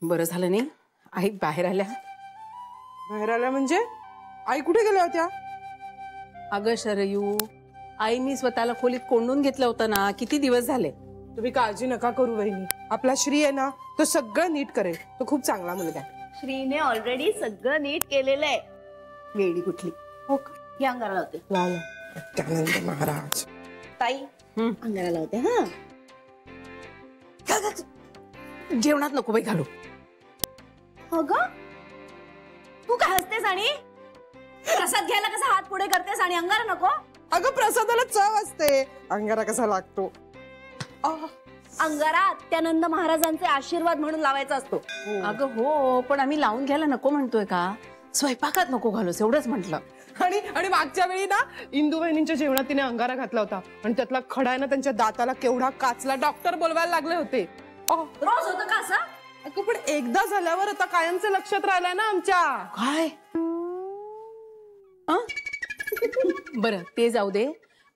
बरं झालं नाही आई बाहेर आल्या. बाहेर आल्या म्हणजे? आई कुठे गेल्या होत्या? अगं शरयू, आईनी स्वतःला खोलीत कोंडून घेतलं होतं ना, किती दिवस झाले. तुम्ही काळजी नका करू वहिनी, आपला श्री आहे ना तो सगळं नीट करेल. तो खूप चांगला मुलगा आहे. श्रीने ऑलरेडी सगळं नीट केलेलं आहे. वेडी कुठली. हो का? हे अंगारा लावते. त्यानंतर महाराज ताई अंगारा लावते. हा जेवणात नको बाई घालू. अगं तू काय हसतेस आणि प्रसाद घ्यायला कसा हात पुढे करतेस आणि अंगारा नको? अगं प्रसादाला चव असते, अंगारा कसा लागतो. अंगारा अत्यानंद महाराजांचे आशीर्वाद म्हणून लावायचा असतो. अगं हो, पण आम्ही लावून घ्यायला नको म्हणतोय का? स्वयंपाकात नको घालूस एवढंच म्हटलं. आणि मागच्या वेळी ना इंदू वहिनींच्या जेवणात तिने अंगारा घातला होता आणि त्यातला खडा आहे ना त्यांच्या दाताला केवढा काचला. डॉक्टर बोलवायला लागले होते. रोज होतं का असं? अगं पण एकदा झाल्यावर आता कायमचं लक्षात राहिलंय ना आमच्या. काय बरं ते जाऊ दे,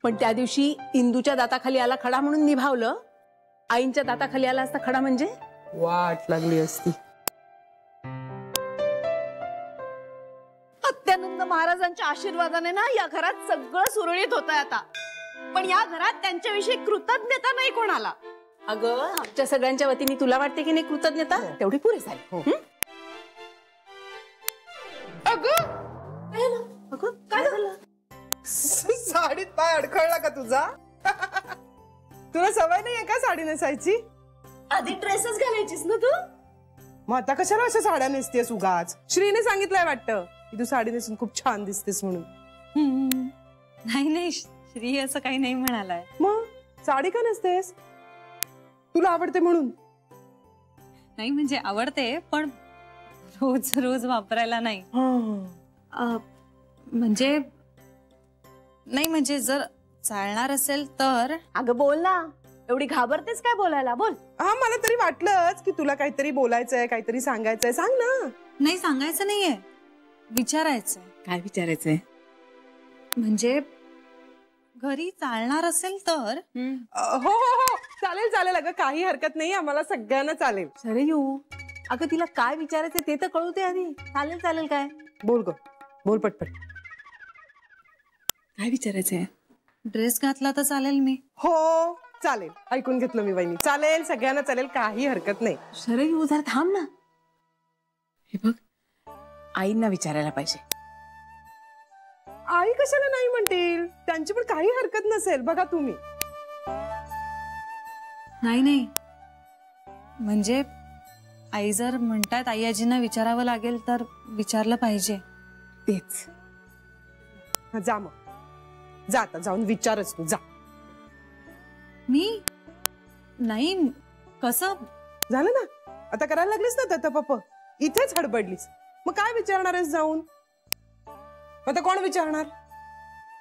पण त्या दिवशी इंदूच्या दाताखाली आला खडा म्हणून निभावलं. आईंच्या दाताखाली आला असता खडा म्हणजे वाट लागली असती. अत्यानंद महाराजांच्या आशीर्वादाने ना या घरात सगळं सुरळीत होतंय आता. पण या घरात त्यांच्याविषयी कृतज्ञता नाही कोणाला. अगं आमच्या सगळ्यांच्या वतीने तुला वाटते की नाही कृतज्ञता? तेवढी पुरे झाली. अगं काय झालं? साडीत पाय अडखळला का तुझा? तुला सवय नाहीये का साडी नेसायची? आधी ड्रेसच घालायचीस ना तू. मग आता कशाला अशा साड्या नेसतेस उगाच? श्रीने सांगितलंय वाटतं की तू साडी नेसून खूप छान दिसतेस म्हणून. नाही श्री असं काही नाही म्हणालाय. मग साडी का नेसतेस? तुला आवडते म्हणून? नाही म्हणजे आवडते, पण रोज रोज वापरायला नाही. म्हणजे नाही म्हणजे जर चालणार असेल तर. अगं बोल ना, एवढी घाबरतेस काय बोलायला? बोल. हा मला तरी वाटलंच की तुला काहीतरी बोलायचंय, काहीतरी सांगायचंय. सांग ना. नाही सांगायचं नाहीये, विचारायचंय. काय विचारायचंय? म्हणजे घरी चालणार असेल तर. हो हो हो चालेल चालेल. अगं काही हरकत नाही, आम्हाला सगळ्यांना चालेल. शरयू, अगं तिला काय विचारायचं ते तर कळू दे आधी. चालेल चालेल काय? बोल ग, बोल पटपट. काय विचारायचंय? ड्रेस घातला तर चालेल मी? हो चालेल, ऐकून घेतलं मी वहिनी. चालेल, सगळ्यांना चालेल, काही हरकत नाही. शरयू जरा थांब ना. हे बघ, आईंना विचारायला पाहिजे. आई कशाला नाही म्हणतील? त्यांची पण काही हरकत नसेल. बघा तुम्ही. नाही म्हणजे आई जर म्हणतात आई आजींना विचारावं लागेल तर विचारलं पाहिजे. तेच. जा मग, जा आता जाऊन विचारच तू. जा. मी नाही कसं झालं ना आता, करायला लागलीस ना दत्त पप्पा. इथेच हडबडलीस, मग काय विचारणार आहेस जाऊन? आता कोण विचारणार?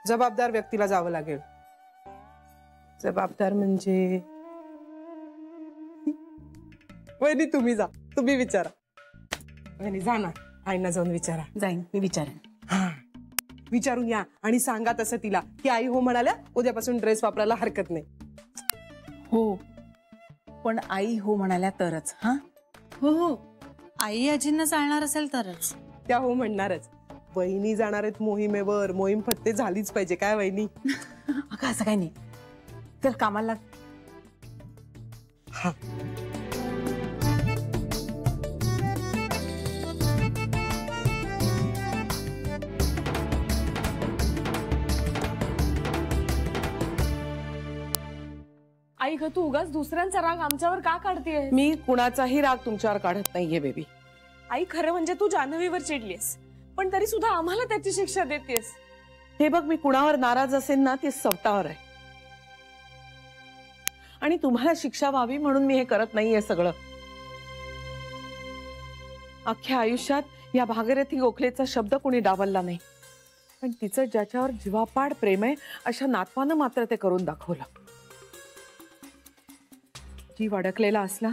जबाबदार व्यक्तीला जावं लागेल. जबाबदार म्हणजे वहिनी तुम्ही जा, तुम्ही विचारा. वहिनी जा ना, आईना जाऊन विचारा. जाईन मी विचारेन. हा विचारून या आणि सांगा तसं तिला की आई हो म्हणाल्या, उद्यापासून ड्रेस वापरायला हरकत नाही. हो पण आई हो म्हणाल्या तरच. हा हो आई आजींना चालणार असेल तरच. त्या हो म्हणणारच. वहिनी जाणार आहेत मोहिमेवर. मोहीम फत्ते झालीच पाहिजे. काय वहिनी? अगं असं काही नाही. चल कामाला लाग. हा आई ग, तू उगाच दुसऱ्यांचा राग आमच्यावर का काढतेय? मी कुणाचाही राग तुमच्यावर काढत नाहीये बेबी. आई खरं म्हणजे तू जान्हवीवर चिडलीस, पण तरी सुद्धा आम्हाला त्याची शिक्षा देतेस. हे बघ, मी कुणावर नाराज असेल ना ते स्वतःवर आहे. आणि तुम्हाला शिक्षा व्हावी म्हणून मी हे करत नाहीये सगळं. अख्ख्या आयुष्यात या भागीरथी गोखलेचा शब्द कुणी डावलला नाही, पण तिचं ज्याच्यावर जीवापाड प्रेम आहे अशा नातवानं मात्र ते करून दाखवलं. जीव अडकलेला असला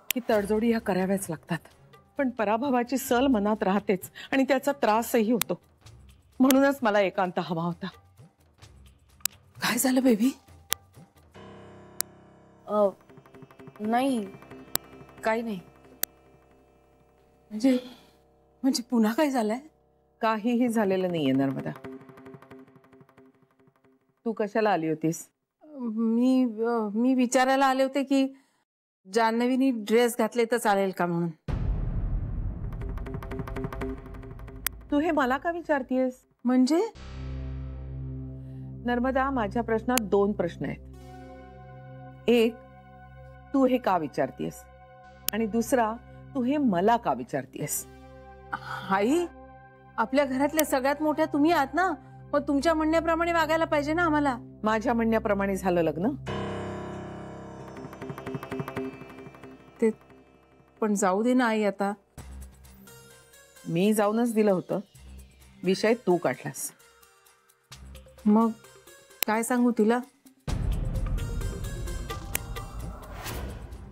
की तडजोडी ह्या कराव्याच लागतात. पण पराभवाची सल मनात राहतेच आणि त्याचा त्रासही होतो. म्हणूनच मला एकांत हवा होता. काय झालं बेबी? नाही काही नाही. म्हणजे पुन्हा काय झालंय? काहीही झालेलं नाहीये नर्मदा. तू कशाला आली होतीस? मी विचारायला आले होते की जान्हवीनी ड्रेस घातले तर चालेल का म्हणून. तू हे मला का विचारतीयस? म्हणजे नर्मदा, माझ्या प्रश्नात 2 प्रश्न आहेत. एक, तू हे का विचारतीयस, आणि दुसरा, तू हे मला का विचारतीयस? आई, आपल्या घरातल्या सगळ्यात मोठ्या तुम्ही आहात ना, मग तुमच्या म्हणण्याप्रमाणे वागायला पाहिजे ना आम्हाला. माझ्या म्हणण्याप्रमाणे झालं लग्न? ते पण जाऊ दे ना आई. आता मी जाऊनच दिलं होतं, विषय तू काढलास. मग काय सांगू तिला?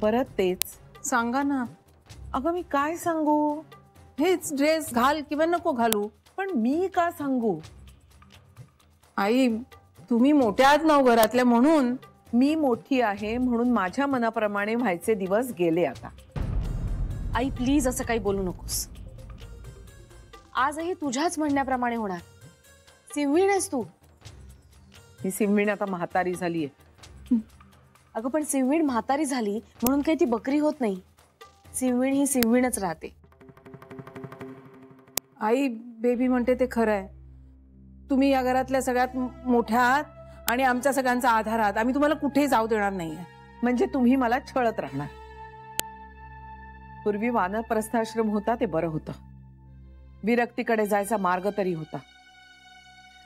परत तेच. सांगा ना. अगं मी काय सांगू? हेच ड्रेस घाल किंवा नको घालू. पण मी का सांगू? आई, तुम्ही मोठ्या आहात ना घरातल्या, म्हणून. मी मोठी आहे म्हणून माझ्या मनाप्रमाणे व्हायचे दिवस गेले आता. आई प्लीज असं काही बोलू नकोस. आजही तुझ्याच म्हणण्याप्रमाणे होणार. सिंहवीण आहेस तू. ही सिंहवीण आता म्हातारी झालीये. अगं पण सिंहवीण म्हातारी झाली म्हणून काही ती बकरी होत नाही. सिंहवीण ही सिंहवीणच राहते. आई, बेबी म्हणते ते खरं आहे. तुम्ही या घरातल्या सगळ्यात मोठ्या आहात आणि आमच्या सगळ्यांचा आधार आहात. आम्ही तुम्हाला कुठेही जाऊ देणार नाहीये. म्हणजे तुम्ही मला छळत राहणार. पूर्वी वानप्रस्थाश्रम होता ते बरं होतं. विरक्तीकडे जायचा मार्ग तरी होता.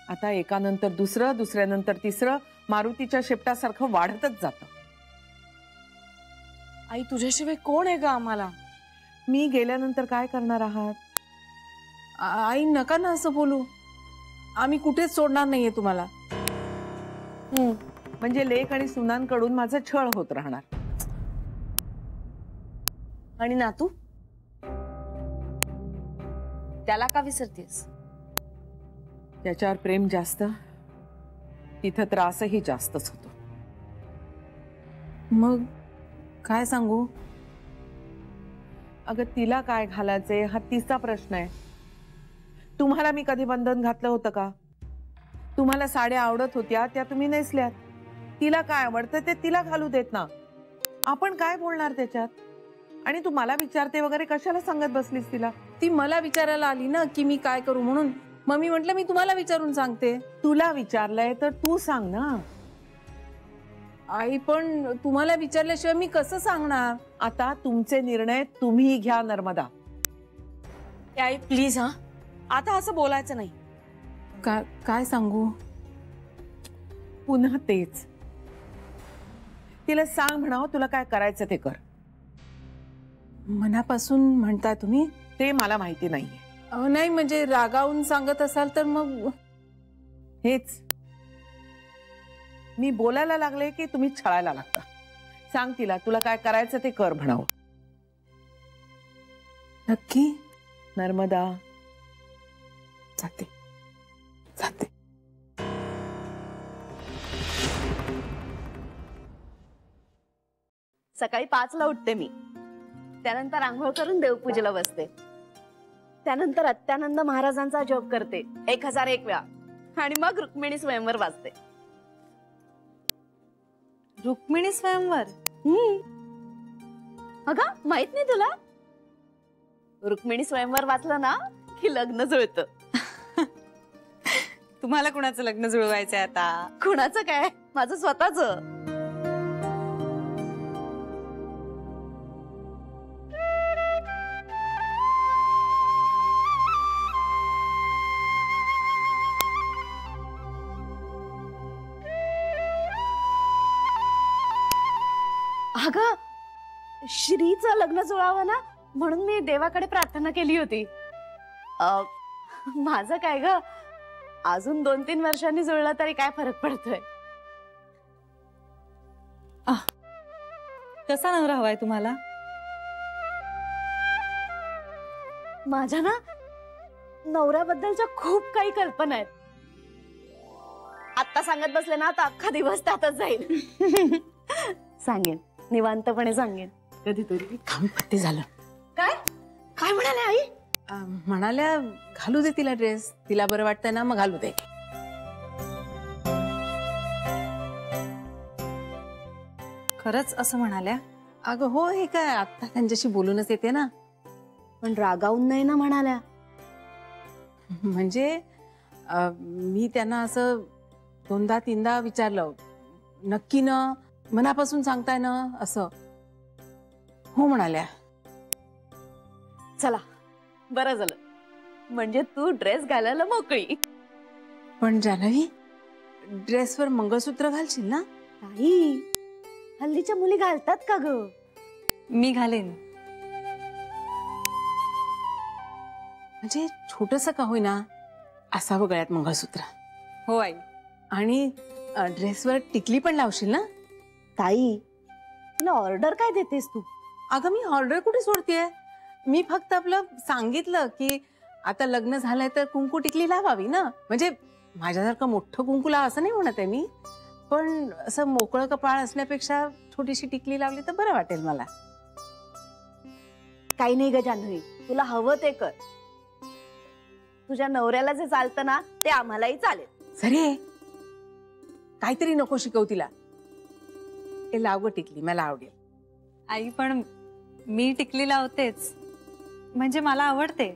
आता एकानंतर दुसरं, दुसऱ्यानंतर तिसरं मारुतीच्या शेपटासारखं वाढतच जातं. आई तुझ्याशिवाय कोण आहे ग आम्हाला? मी गेल्यानंतर काय करणार आहात? आई, नका ना असं बोलू. आम्ही कुठेच सोडणार नाहीये तुम्हाला. म्हणजे लेक आणि सुनांकडून माझं छळ होत राहणार. आणि नातू, त्याला का विसरतेस? त्याच्यावर प्रेम जास्त, तिथं त्रासही जास्तच होतो. मग काय सांगू? अगं तिला काय घालायचे हा तिचा प्रश्न आहे. तुम्हाला मी कधी बंधन घातलं होतं का? तुम्हाला साड्या आवडत होत्या त्या तुम्ही नेसल्यात. तिला काय आवडतं ते तिला घालू देत ना. आपण काय बोलणार त्याच्यात? आणि तू मला विचारते वगैरे कशाला सांगत बसलीस तिला? ती मला विचारायला आली ना की मी काय करू म्हणून. मग मी म्हटलं मी तुम्हाला विचारून सांगते. तुला विचारलंय तर तू सांग ना. आई, पण तुम्हाला विचारल्याशिवाय मी कसं सांगणार? आता तुमचे निर्णय तुम्ही घ्या नर्मदा. आई प्लीज, हा आता असं बोलायचं नाही. काय सांगू? पुन्हा तेच. तिला सांग म्हणावं तुला काय करायचं ते कर. मनापासून म्हणताय तुम्ही? ते मला माहिती नाहीये. नाही, म्हणजे रागावून सांगत असाल तर मग हेच. मी बोलायला लागले की तुम्ही छळायला लागता. सांग तिला तुला काय करायचं ते कर म्हणावं. नक्की? नर्मदा, जाते जाते. सकाळी 5ला उठते मी. त्यानंतर आंघोळ करून देवपूजेला बसते. त्यानंतर अत्यानंद महाराजांचा जप करते 1001 वेळा. आणि मग रुक्मिणी स्वयंवर वाचते. रुक्मिणी स्वयंवर? अगं माहित नाही तुला? रुक्मिणी स्वयंवर वाचलं ना की लग्न जुळतं. तुम्हाला कुणाचं लग्न जुळवायचंय आता? कुणाचं काय, माझं स्वतःच. अगं श्रीचं लग्न जुळावं ना म्हणून मी देवाकडे प्रार्थना केली होती. माझं काय ग, अजून 2-3 वर्षांनी जुळलं तरी काय फरक पडतोय. कसा नवरा हवाय तुम्हाला? माझ्या ना नवऱ्याबद्दलच्या खूप काही कल्पना आहेत. आता सांगत बसले ना तर अख्खा दिवस त्यातच जाईल. सांगेन, निवांतपणे सांगेन कधीतरी. काम पत्ते झालं. काय काय काय म्हणाले आई? म्हणाल्या घालू दे तिला ड्रेस, तिला बरं वाटतंय ना, मग घालू दे. खरंच असं म्हणाल्या? अगं हो, हे काय आता त्यांच्याशी बोलूनच येते ना. पण रागावून नाही ना म्हणाल्या? म्हणजे मी त्यांना असं 2दा-3दा विचारलं, नक्की ना, मनापासून सांगताय ना, असं. हो म्हणाल्या. चला बरं झालं, म्हणजे तू ड्रेस घालायला मोकळी. पण जान्हवी, ड्रेसवर मंगळसूत्र घालशील ना? ताई, हल्लीच्या मुली घालतात का ग? मी घालेन. म्हणजे छोटंसं का होईना असावं गळ्यात मंगळसूत्र. हो आई. आणि ड्रेसवर टिकली पण लावशील ना? ताई, तुला ऑर्डर काय देतेस तू? अगं मी ऑर्डर कुठे सोडतेय, मी फक्त आपलं सांगितलं की आता लग्न झालंय तर कुंकू टिकली लावावी ना. म्हणजे माझ्यासारखं मोठं कुंकू लाव असं नाही म्हणत आहे मी, पण असं मोकळं कपाळ असण्यापेक्षा छोटीशी टिकली लावली तर बरं वाटेल मला. काही नाही ग जान्हवी, तुला हवं ते कर. तुझ्या नवऱ्याला जे चालतं ना ते आम्हालाही चालेल. सरे, काहीतरी नको शिकव तिला. ते लाव गं टिकली, मला आवडेल. आई पण मी टिकली लावतेच, म्हणजे मला आवडते.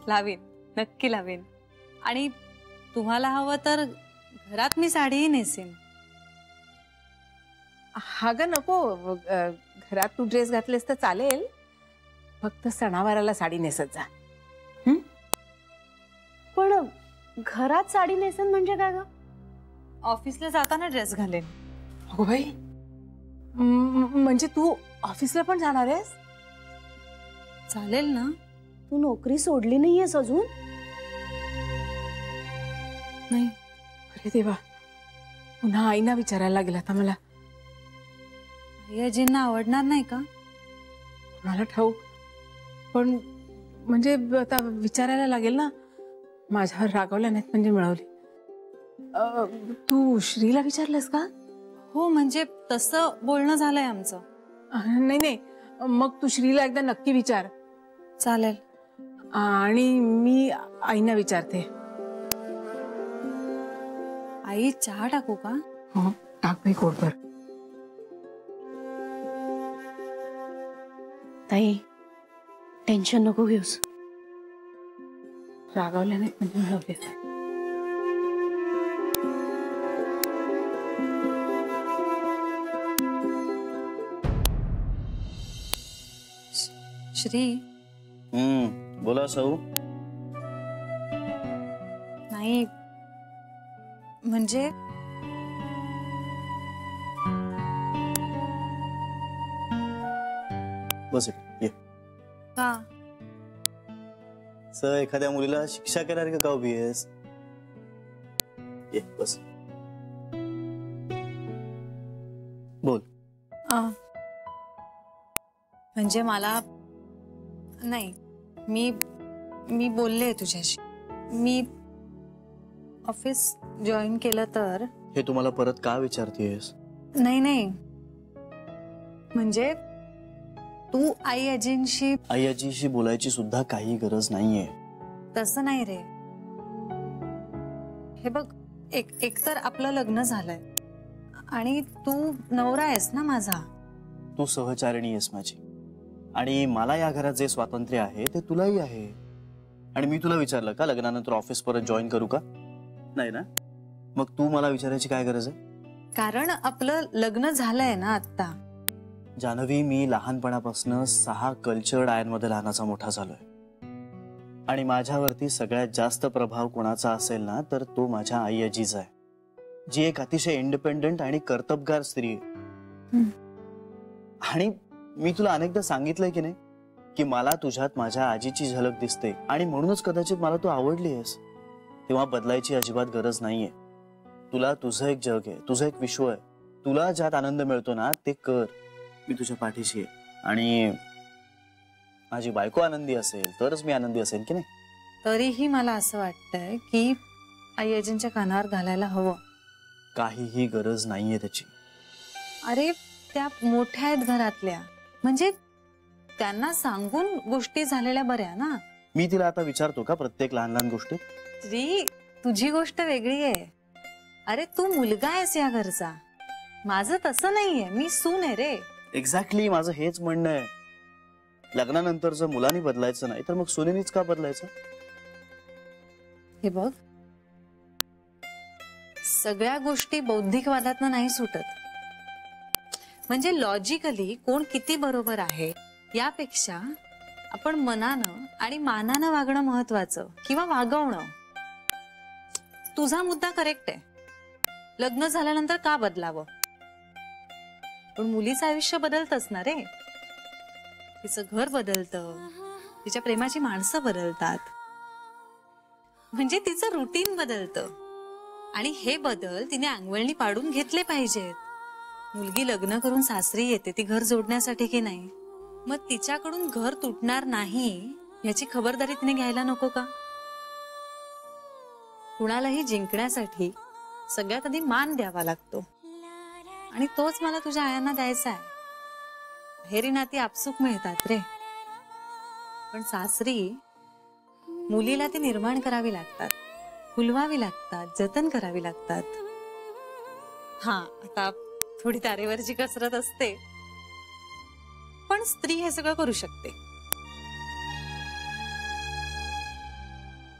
लावीन, नक्की लावीन. आणि तुम्हाला हवं तर घरात मी साडीही नेसेन. हा ग नको, घरात तू ड्रेस घातलेस तर चालेल, फक्त सणावाराला साडी नेसत जा. पण घरात साडी नेसन म्हणजे काय ग? ऑफिसला जाताना ड्रेस घालेन. अगो बाई, म्हणजे तू ऑफिसला पण जाणार आहेस? चालेल ना? तू नोकरी सोडली नाहीयेस अजून? नाही. अरे देवा, पुन्हा आईना विचारायला लागेल आता मला. आई आजींना आवडणार नाही का? मला ठाऊक, पण म्हणजे आता विचारायला लागेल ना. माझ्यावर रागवल्या नाहीत म्हणजे मिळवली. तू श्रीला विचारलंस का? हो, म्हणजे तसं बोलणं झालंय आमचं. नाही नाही, मग तू श्रीला एकदा नक्की विचार. चालेल. आणि मी आईना विचारते. आई, चहा टाकू का? हो, टाक बाई कोटभर. ताई, टेन्शन नको घेऊस. रागवल्या नाहीत म्हणजे मिळवले. श्री. बोला सौ. नाही म्हणजे बस ये. का? सर, एखाद्या मुलीला शिक्षा करणार का उभी आहेस? ये बस. बोल. म्हणजे मला नाही, मी बोलले तुझ्याशी. मी ऑफिस जॉईन केलं तर. हे तुम्हाला परत का विचारतेस? नाही, म्हणजे तू आई आजींशी बोलायची सुद्धा काही गरज नाहीये. तसं नाही रे. हे बघ, एकतर आपलं लग्न झालंय आणि तू नवरा आहेस ना माझा. तू सहचारिणी आहेस माझी, आणि मला या घरात जे स्वातंत्र्य आहे ते तुलाही आहे. आणि मी तुला विचारलं का लग्नानंतर ऑफिस परत जॉईन करू का? नाही ना? मग तू मला विचारायची काय गरज आहे? कारण आपलं लग्न झालंय ना आता. जान्हवी, मी लहानपणापासून 6 कल्चर्ड आयांमध्ये लहानाचा मोठा झालोय, आणि माझ्यावरती सगळ्यात जास्त प्रभाव कोणाचा असेल ना तर तो माझ्या आई आजीचा आहे, जी एक अतिशय इंडिपेंडंट आणि कर्तबगार स्त्री आहे. आणि मी तुला अनेकदा सांगितलंय की नाही की मला तुझ्यात माझ्या आजीची झलक दिसते, आणि म्हणूनच कदाचित मला तू आवडली आहेस. तेव्हा बदलायची अजिबात गरज नाहीये. तुला तुझं एक जग आहे, तुझं एक विश्व आहे. तुला ज्यात आनंद मिळतो ना ते कर. मी तुझ्या पाठीशी आहे, आणि माझी बायको आनंदी असेल तरच मी आनंदी असेल की नाही. तरीही मला असं वाटतंय की आई आजींच्या कानावर घालायला हवं. काहीही गरज नाहीये त्याची. अरे, त्या मोठ्या आहेत घरातल्या, म्हणजे त्यांना सांगून गोष्टी झालेल्या बऱ्या ना. मी तिला आता विचारतो का प्रत्येक लहान लहान गोष्टी? श्री, तुझी गोष्ट वेगळी आहे. अरे तू मुलगा आहेस या घरचा, माझं तसं नाहीये, मी सून आहे रे. एक्झॅक्टली माझं हेच म्हणणं आहे. लग्नानंतर जर मुलांनी बदलायचं नाही तर मग सुनेनीच का बदलायचं? हे बघ, सगळ्या गोष्टी बौद्धिक वादातनं नाही सुटत. म्हणजे लॉजिकली कोण किती बरोबर आहे यापेक्षा आपण मनानं आणि मानानं वागणं महत्वाचं, किंवा वागवणं. तुझा मुद्दा करेक्ट आहे, लग्न झाल्यानंतर का बदलावं, पण मुलीचं आयुष्य बदलतच ना रे. तिचं घर बदलतं, तिच्या प्रेमाची माणसं बदलतात, म्हणजे तिचं रुटीन बदलतं. आणि हे बदल तिने अंगवळणी पाडून घेतले पाहिजेत. मुलगी लग्न करून सासरी येते ती घर जोडण्यासाठी की नाही, मग तिच्याकडून घर तुटणार नाही याची खबरदारी तिने घ्यायला नको का? कुणालाही जिंकण्यासाठी सगळ्यात आधी मान द्यावा लागतो, आणि तोच मला तुझ्या आयांना द्यायचा आहे. हेरी नाती आपसुक मिळतात रे, पण सासरी मुलीला ती निर्माण करावी लागतात, फुलवावी लागतात, जतन करावी लागतात. हा, आता थोडी तारेवरची कसरत असते, पण स्त्री हे सगळं करू शकते.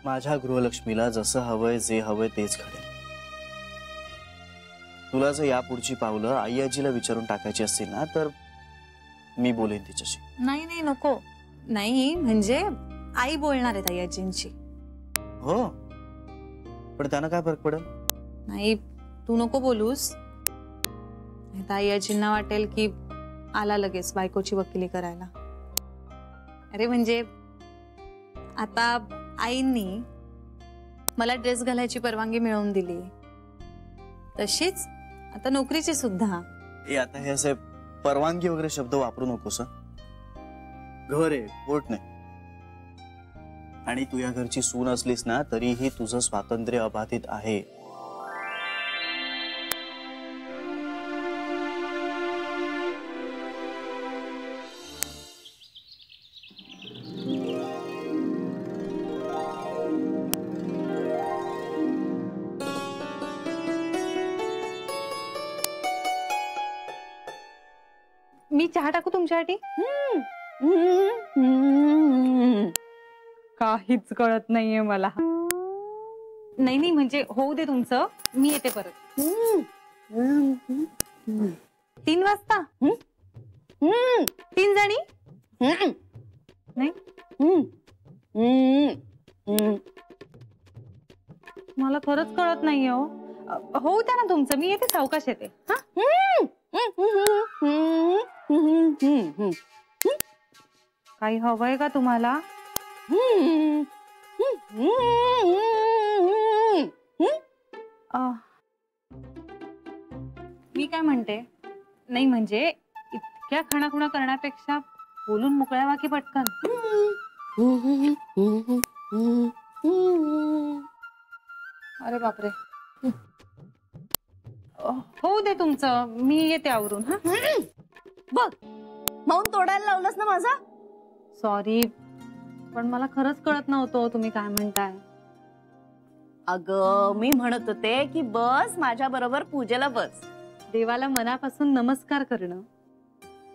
माझ्या गृहलक्ष्मीला जसं हवंय, जे हवंय तेच घडेल. तुला जर यापुढची पावलं आई आजीला विचारून टाकायची असतील ना तर मी बोलेन तिच्याशी. नाही नाही नको. नाही म्हणजे आई बोलणार आहेत आई आजींची. हो, पण त्यांना काय फरक पडेल? नाही, तू नको बोलूस. आई आजींना वाटेल की आला लगेच बायकोची वकिली करायला. अरे म्हणजे आता आईंनी मला ड्रेस घालायची परवानगी मिळवून दिली, तशीच आता नोकरीची सुद्धा. आता हे असे परवानगी वगैरे शब्द वापरू नकोस. घर आहे, कोर्ट नाही. आणि तू या घरची सून असलीस ना तरीही तुझं स्वातंत्र्य अबाधित आहे. मी चहा टाकू तुमच्यासाठी? काहीच कळत नाहीये मला. नाही नाही म्हणजे होऊ दे तुमचं, मी येते परत. 3 वाजता? 3 जणी? नाही मला खरंच कळत नाहीये हो. होऊ द्या ना तुमचं, मी येते, सावकाश येते. काही हवंय का तुम्हाला? मी काय म्हणते, नाही म्हणजे इतक्या खाणाखुणा करण्यापेक्षा बोलून मोकळ्या वाकी पटकन. अरे बापरे. होऊ दे तुमचं, मी येते आवरून. हा बघ, मौन तोडायला लावलंस ना माझा. सॉरी, पण मला खरंच कळत नव्हतं तुम्ही काय म्हणताय. अगं मी म्हणत होते की बस माझ्या बरोबर पूजेला बस. देवाला मनापासून नमस्कार करणं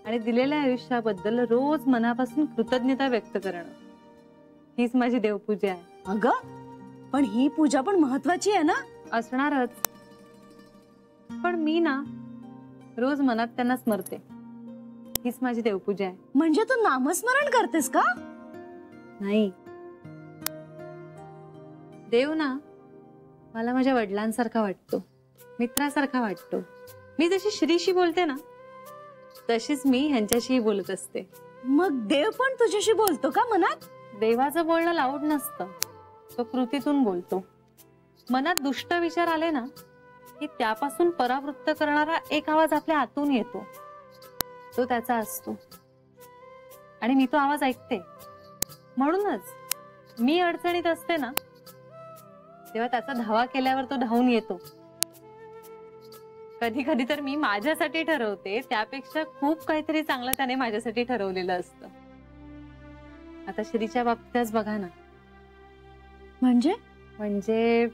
आणि दिलेल्या आयुष्याबद्दल रोज मनापासून कृतज्ञता व्यक्त करणं, हीच माझी देवपूजा आहे. अगं पण ही पूजा पण महत्वाची आहे ना. असणारच, पण मी ना रोज मनात त्यांना स्मरते, हीच माझी देवपूजा आहे. म्हणजे तू नामस्मरण करतेस का? नाही, देव ना मला माझ्या वडिलांसारखा वाटतो, मित्रासारखा वाटतो. मी जशी श्रीशी बोलते ना तशीच मी ह्यांच्याशी बोलत असते. मग देव पण तुझ्याशी बोलतो का मनात? देवाचं बोलणं लाऊड नसतं, तो कृतीतून बोलतो. मनात दुष्ट विचार आले ना की त्यापासून परावृत्त करणारा एक आवाज आपल्या आतून येतो, तो त्याचा असतो आणि मी तो आवाज ऐकते. म्हणूनच मी अडचणीत असते ना तेव्हा त्याचा धावा केल्यावर तो धावून येतो. कधी कधी तर मी माझ्यासाठी ठरवते त्यापेक्षा खूप काहीतरी चांगलं त्याने माझ्यासाठी ठरवलेलं असतं. आता श्रीच्या बाबतीतच बघा ना. म्हणजे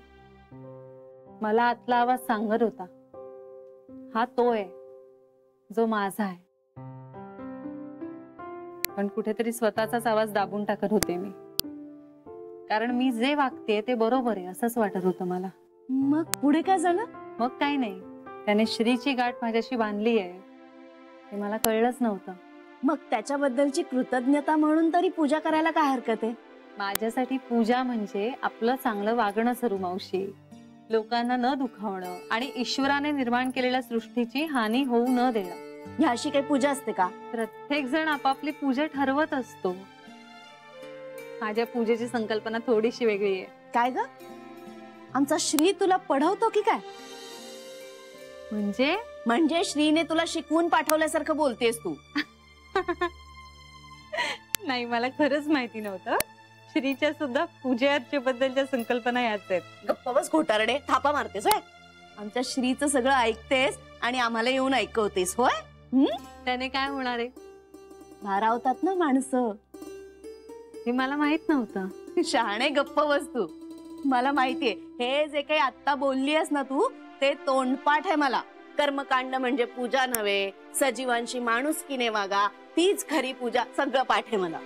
मला आतला आवाज सांगत होता, हा तो आहे जो माझा आहे. पण कुठेतरी स्वतःचाच आवाज दाबून टाकत होते मी, कारण मी जे वागते ते बरोबर आहे असंच वाटत होतं मला. मग पुढे काय झालं? मग काही नाही, त्याने श्रीची गाठ माझ्याशी बांधली आहे हे मला कळलंच नव्हतं. मग त्याच्याबद्दलची कृतज्ञता म्हणून तरी पूजा करायला काय हरकत आहे? माझ्यासाठी पूजा म्हणजे आपलं चांगलं वागणं सरू मावशी, लोकांना न दुखावणं आणि ईश्वराने निर्माण केलेल्या सृष्टीची हानी होऊ न देणं. ह्याशी काही पूजा असते का? प्रत्येक जण आपापली पूजा ठरवत असतो. माझ्या पूजेची संकल्पना थोडीशी वेगळी आहे. काय ग, आमचा श्री तुला पढवतो की काय? म्हणजे श्रीने तुला शिकवून पाठवल्यासारखं बोलतेस तू. नाही, मला खरंच माहिती नव्हतं. श्रीच्या सुद्धा पूजेबद्दलच्या संकल्पना याच आहेत. गप्प बस घोटारडे, थापा मारतेस होय. आमच्या श्रीचं सगळं ऐकतेस आणि आम्हाला येऊन ऐकवतेस होय. त्याने काय होणार आहे? भारावतात ना माणसं. हे मला माहित नव्हतं. शहाणे गप्प बस तू. मला माहितीये हे जे काही आत्ता बोललीयस ना तू, ते तोंडपाठ आहे मला. कर्मकांड म्हणजे पूजा नव्हे, सजीवांशी माणुसकीने वागा, तीच खरी पूजा. सगळं पाठ आहे मला.